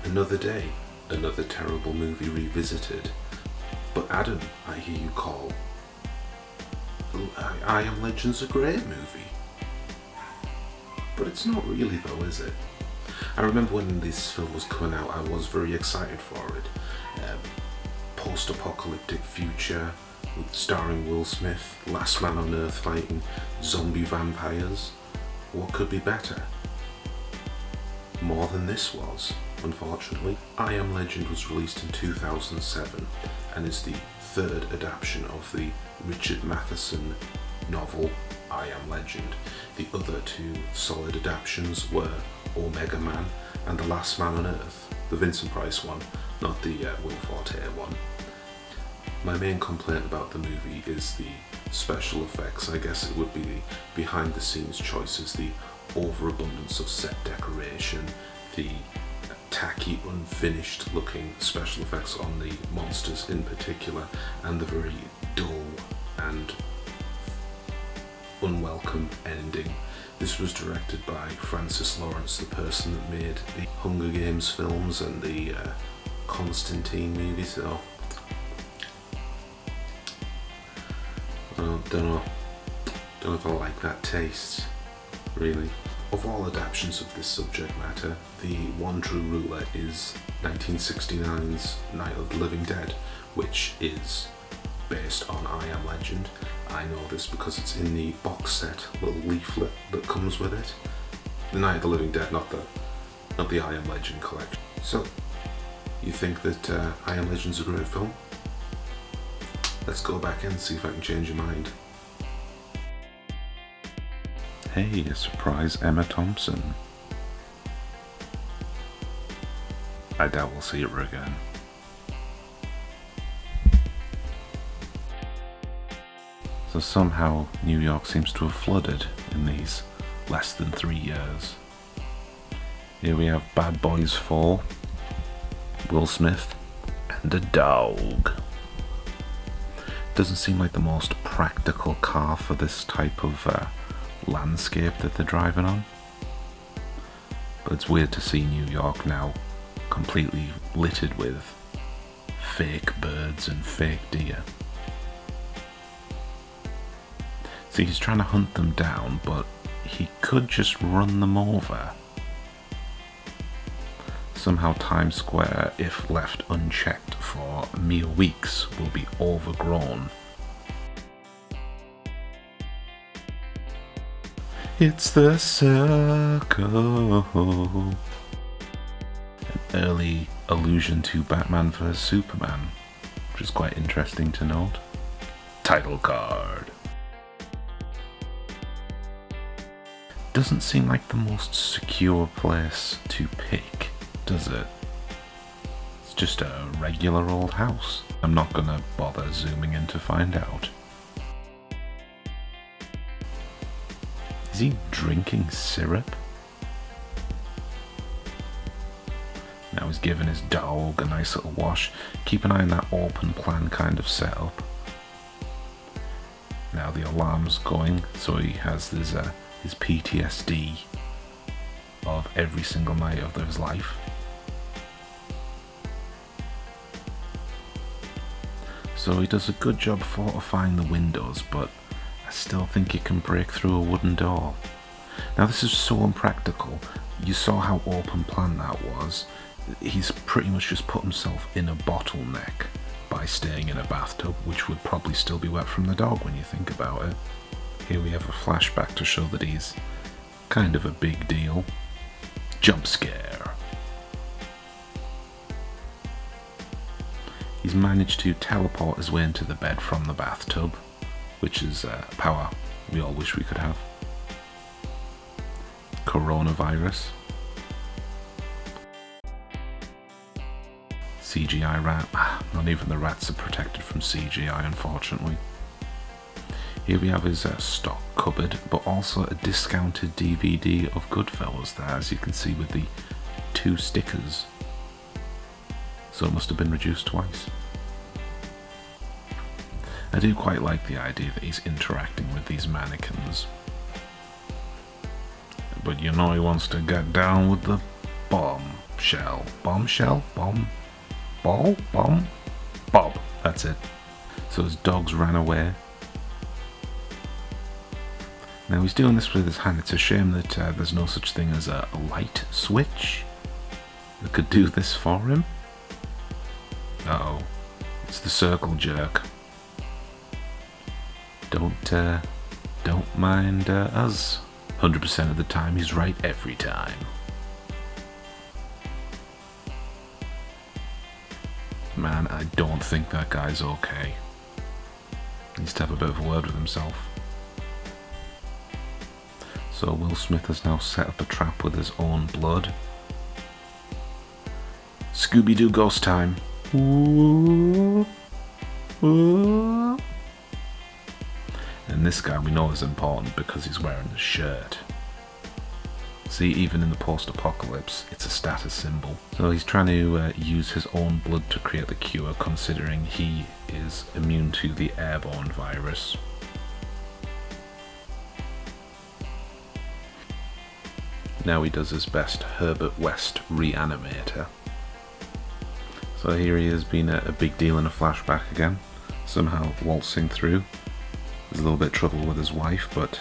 Another day, another terrible movie revisited. But Adam, I hear you call. I Am Legend's a great movie. But it's not really though, is it? I remember when this film was coming out, I was very excited for it. Post-apocalyptic future, starring Will Smith, last man on earth fighting zombie vampires. What could be better? More than this was, unfortunately. I Am Legend was released in 2007 and is the third adaptation of the Richard Matheson novel I Am Legend. The other two solid adaptations were Omega Man and The Last Man on Earth, the Vincent Price one, not the Will Forte one. My main complaint about the movie is the special effects. I guess it would be the behind the scenes choices, the overabundance of set decoration, the tacky, unfinished looking special effects on the monsters in particular, and the very dull and unwelcome ending. This was directed by Francis Lawrence, the person that made the Hunger Games films and the Constantine movies, so I don't know if I like that taste, really. Of all adaptations of this subject matter, the one true ruler is 1969's Night of the Living Dead, which is based on I Am Legend. I know this because it's in the box set little leaflet that comes with it. The Night of the Living Dead, not the I Am Legend collection. So, you think that I Am Legend's a great film? Let's go back in and see if I can change your mind. Hey, a surprise Emma Thompson. I doubt we'll see her again. So somehow New York seems to have flooded in these less than 3 years. Here we have Bad Boys 4, Will Smith, and a dog. Doesn't seem like the most practical car for this type of landscape that they're driving on. But it's weird to see New York now completely littered with fake birds and fake deer. See, he's trying to hunt them down, but he could just run them over. Somehow Times Square, if left unchecked for mere weeks, will be overgrown. It's the circle. An early allusion to Batman vs Superman, which is quite interesting to note. Title card. Doesn't seem like the most secure place to pick, does it? It's just a regular old house. I'm not gonna bother zooming in to find out. Is he drinking syrup? Now he's giving his dog a nice little wash. Keep an eye on that open plan kind of setup. Now the alarm's going, so he has his PTSD of every single night of his life. So he does a good job fortifying the windows, but I still think he can break through a wooden door. Now this is so unpractical. You saw how open plan that was. He's pretty much just put himself in a bottleneck by staying in a bathtub, which would probably still be wet from the dog when you think about it. Here we have a flashback to show that he's kind of a big deal. Jump scare. He's managed to teleport his way into the bed from the bathtub, which is a power we all wish we could have. coronavirus. CGI rat. Not even the rats are protected from CGI, unfortunately. Here we have his stock cupboard, but also a discounted DVD of Goodfellas there, as you can see with the 2 stickers. So it must have been reduced twice. I do quite like the idea that he's interacting with these mannequins. But you know he wants to get down with the bombshell. Bombshell? Bomb? Ball? Bomb? Bob. That's it. So his dogs ran away. Now he's doing this with his hand. It's a shame that there's no such thing as a light switch that could do this for him. Uh-oh. It's the circle jerk. Don't mind us. 100% of the time, he's right every time. Man, I don't think that guy's okay. Needs to have a bit of a word with himself. So Will Smith has now set up a trap with his own blood. Scooby-Doo ghost time. Ooh. Ooh. And this guy we know is important because he's wearing a shirt. See, even in the post-apocalypse, it's a status symbol. So he's trying to use his own blood to create the cure, considering he is immune to the airborne virus. Now he does his best Herbert West reanimator. So here he has been a big deal in a flashback again, somehow waltzing through. There's a little bit of trouble with his wife, but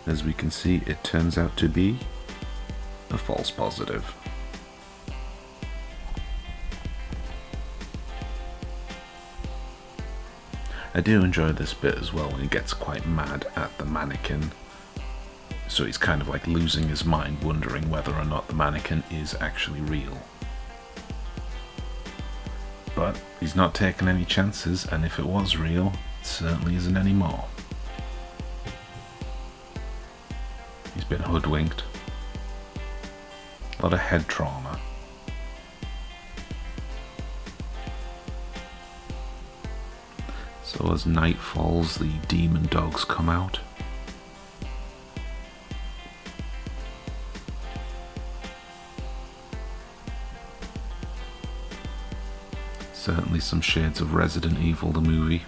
as we can see, it turns out to be a false positive. I do enjoy this bit as well when he gets quite mad at the mannequin. So he's kind of like losing his mind, wondering whether or not the mannequin is actually real. But he's not taking any chances, and if it was real, it certainly isn't anymore. He's been hoodwinked. A lot of head trauma. So as night falls, the demon dogs come out. Certainly some shades of Resident Evil, the movie.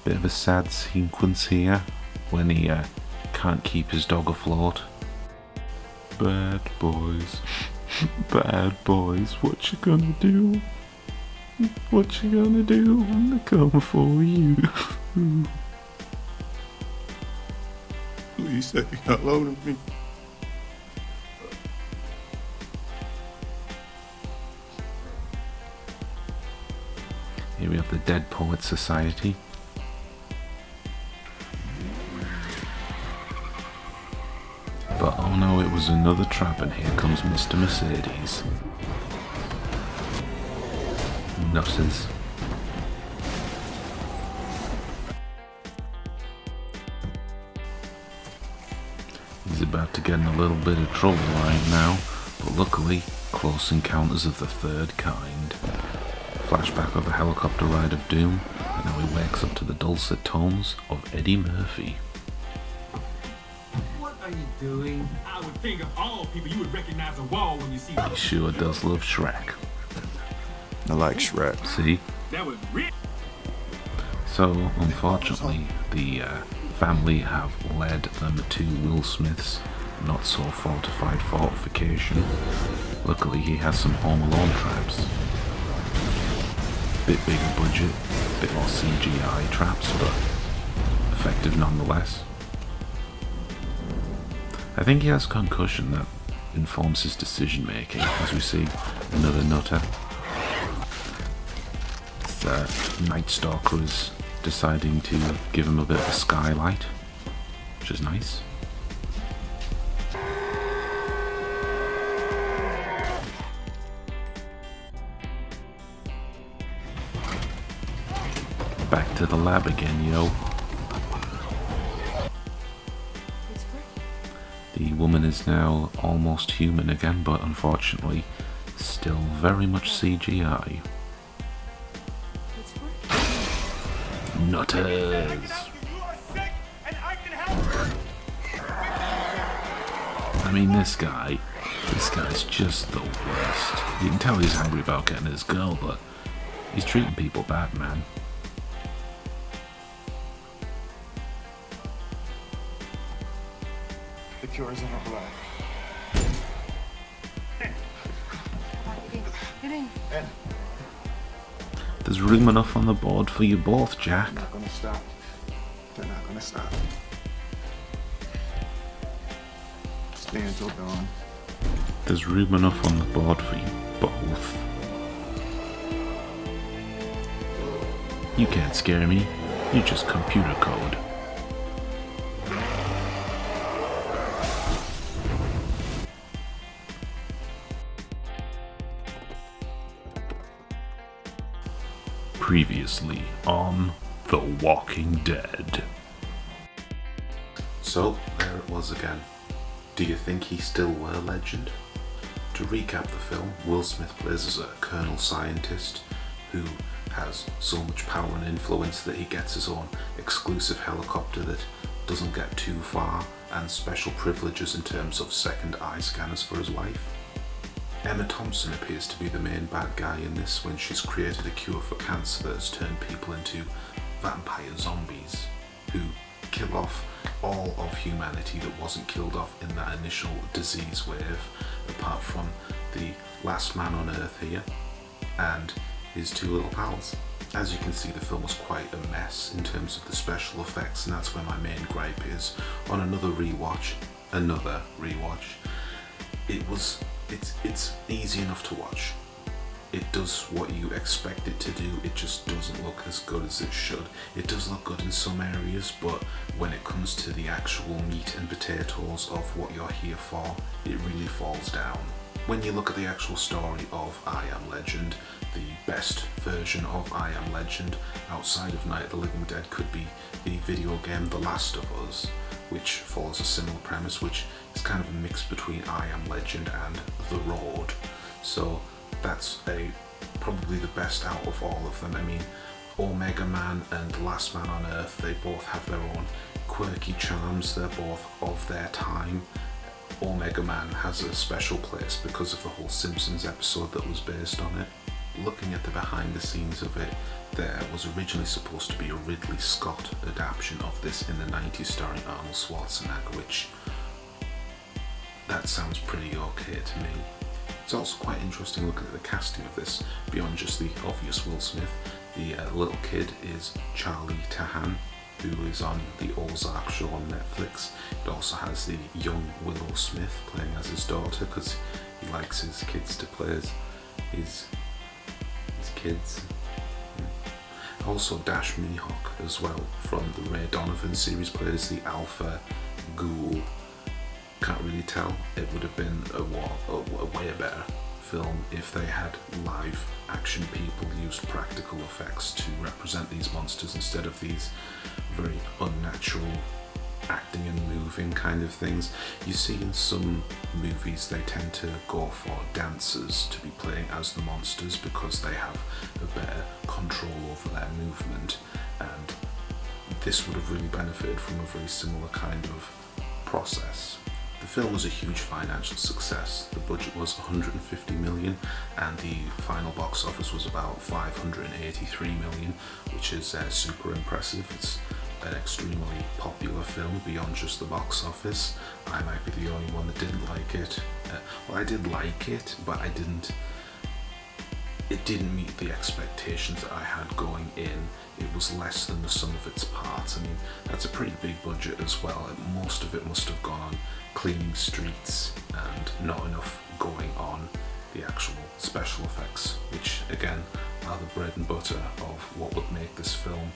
Bit of a sad sequence here when he can't keep his dog afloat. Bad boys, bad boys, what you gonna do? What you gonna do when they come for you? Please say hello to me. Here we have the Dead Poets Society. But oh no, it was another trap, and here comes Mr. Mercedes. Nutters. He's about to get in a little bit of trouble right now, but luckily, Close Encounters of the Third Kind. Flashback of a helicopter ride of doom, and now he wakes up to the dulcet tones of Eddie Murphy. What are you doing? I would think of all people you would recognize a wall when you see He sure does love Shrek. I like Shrek. See? that was rich. So, unfortunately, the family have led them to Will Smith's not so fortified fortification. Luckily, he has some Home Alone traps. Bit bigger budget, bit more CGI traps, but effective nonetheless. I think he has concussion that informs his decision making, as we see another nutter. Night Stalker is deciding to give him a bit of a skylight, which is nice. Back to the lab again, yo. The woman is now almost human again, but unfortunately still very much CGI. Nutters! I mean, this guy's just the worst. You can tell he's angry about getting his girl, but he's treating people bad, man. The cures in her blood. Get in. There's room enough on the board for you both, Jack. They're not gonna stop. They're not gonna stop. Stay until dawn. There's room enough on the board for you both. You can't scare me. You're just computer code. Previously on The Walking Dead. So, there it was again. Do you think he still were legend? To recap the film, Will Smith plays as a colonel scientist who has so much power and influence that he gets his own exclusive helicopter that doesn't get too far, and special privileges in terms of second eye scanners for his wife. Emma Thompson appears to be the main bad guy in this when she's created a cure for cancer that has turned people into vampire zombies who kill off all of humanity that wasn't killed off in that initial disease wave, apart from the last man on Earth here and his two little pals. As you can see, the film was quite a mess in terms of the special effects, and that's where my main gripe is. On another rewatch, it's easy enough to watch. It does what you expect it to do, it just doesn't look as good as it should. It does look good in some areas, but when it comes to the actual meat and potatoes of what you're here for, it really falls down. When you look at the actual story of I Am Legend, the best version of I Am Legend outside of Night of the Living Dead could be the video game The Last of Us, which follows a similar premise, which is kind of a mix between I Am Legend and The Road. So that's probably the best out of all of them. I mean, Omega Man and Last Man on Earth, they both have their own quirky charms, they're both of their time. Omega Man has a special place because of the whole Simpsons episode that was based on it. Looking at the behind the scenes of it, there was originally supposed to be a Ridley Scott adaptation of this in the 90s starring Arnold Schwarzenegger, which that sounds pretty okay to me. It's also quite interesting looking at the casting of this, beyond just the obvious Will Smith. The little kid is Charlie Tahan, who is on the Ozark show on Netflix. It also has the young Willow Smith playing as his daughter, because he likes his kids to play as his kids. Also Dash Mihawk as well from the Ray Donovan series plays the Alpha Ghoul. Can't really tell. It would have been a way better film if they had live action people used practical effects to represent these monsters instead of these very unnatural acting and moving kind of things. You see in some movies they tend to go for dancers to be playing as the monsters because they have a better control over their movement, and this would have really benefited from a very similar kind of process. The film was a huge financial success. The budget was 150 million and the final box office was about 583 million, which is super impressive. It's an extremely popular film beyond just the box office. I might be the only one that didn't like it. Well, I did like it, but it didn't meet the expectations that I had going in. It was less than the sum of its parts. I mean, that's a pretty big budget as well. Most of it must have gone on cleaning streets and not enough going on the actual special effects, which again are the bread and butter of what would make this film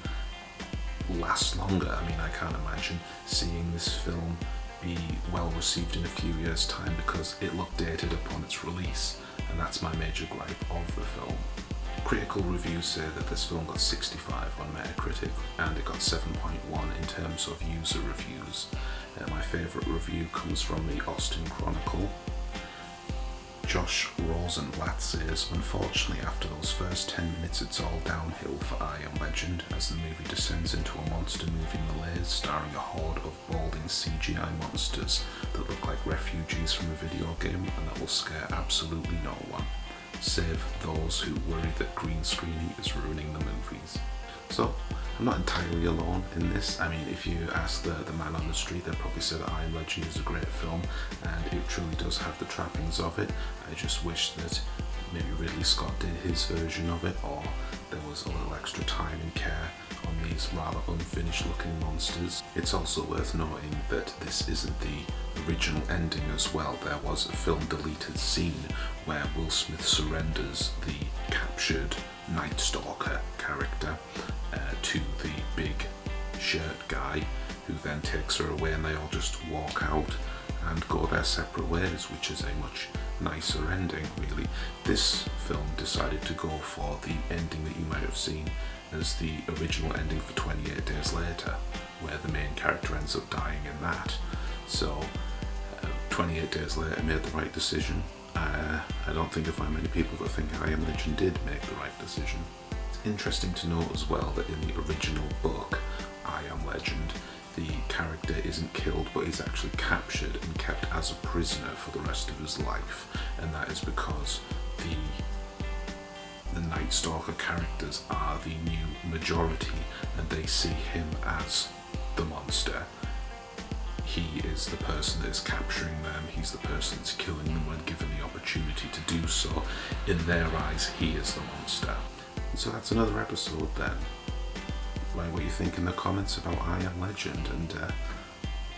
last longer. I mean, I can't imagine seeing this film be well received in a few years' time because it looked dated upon its release, and that's my major gripe of the film. Critical reviews say that this film got 65 on Metacritic and it got 7.1 in terms of user reviews. My favourite review comes from the Austin Chronicle. Josh Rosenblatt says, unfortunately after those first 10 minutes it's all downhill for I Am Legend as the movie descends into a monster movie malaise starring a horde of balding CGI monsters that look like refugees from a video game and that will scare absolutely no one, save those who worry that green screening is ruining the movies. So, I'm not entirely alone in this. I mean, if you ask the man on the street, they'd probably say that I Am Legend is a great film, and it truly does have the trappings of it. I just wish that maybe Ridley Scott did his version of it, or there was a little extra time and care on these rather unfinished looking monsters. It's also worth noting that this isn't the original ending as well. There was a film deleted scene where Will Smith surrenders the captured Night Stalker character to the big shirt guy, who then takes her away and they all just walk out and go their separate ways, which is a much nicer ending really. This film decided to go for the ending that you might have seen as the original ending for 28 Days Later, where the main character ends up dying in that. So 28 Days Later made the right decision. I don't think I find many people that think I Am Legend did make the right decision. It's interesting to note as well that in the original book, I Am Legend, the character isn't killed but is actually captured and kept as a prisoner for the rest of his life, and that is because the Night Stalker characters are the new majority and they see him as the monster. He is the person that is capturing them, he's the person that's killing them when given the opportunity to do so. In their eyes, he is the monster. And so that's another episode then. Write what you think in the comments about I Am Legend, and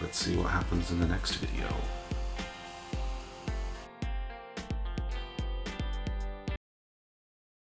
let's see what happens in the next video.